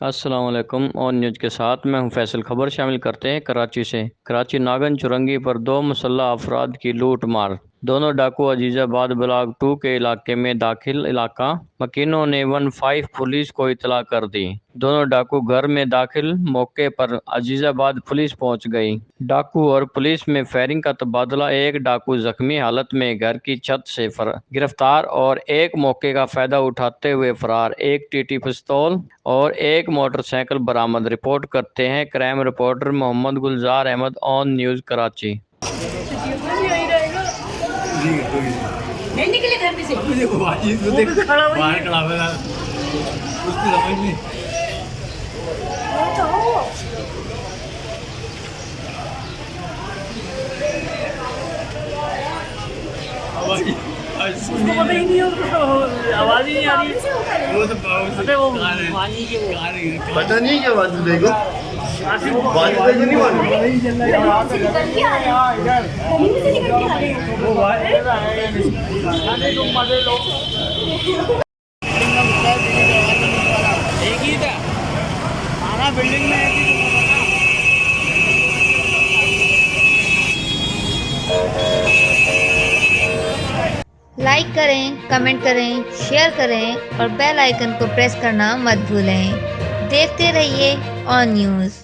अस्सलाम वालेकुम। और न्यूज़ के साथ मैं हूं फैसल। खबर शामिल करते हैं कराची से। कराची नागन चुरंगी पर दो मुसल्लह अफराद की लूट मार। दोनों डाकू अजीजाबाद ब्लॉक 2 के इलाके में दाखिल। इलाका मकीनों ने 15 पुलिस को इतला कर दी। दोनों डाकू घर में दाखिल। मौके पर अजीजाबाद पुलिस पहुंच गई। डाकू और पुलिस में फायरिंग का तबादला। एक डाकू जख्मी हालत में घर की छत से गिरफ्तार और एक मौके का फायदा उठाते हुए फरार। एक टीटी पिस्तौल और एक मोटरसाइकिल बरामद। रिपोर्ट करते हैं crime reporter Mohammad Gulzar Ahmed, on news Karachi. नहीं निकले घर में से। देखो भाई तो देख बाहर खड़ा हुआ है उसकी समझ नहीं। भाई उसको पता ही नहीं, उसको आवाज ही नहीं आ रही है। वो तो अबे वो पानी के वो पता नहीं क्या बात है। देखो बात तो नहीं मालूम। निकल के आ रहे हैं, गली में से निकल के आ रहे हैं। वो भाई अरे तुम मजे लो। एक ही था खाना बिल्डिंग में एक ही। लाइक करें, कमेंट करें, शेयर करें और बेल आइकन को प्रेस करना मत भूलें। देखते रहिए ऑन न्यूज़।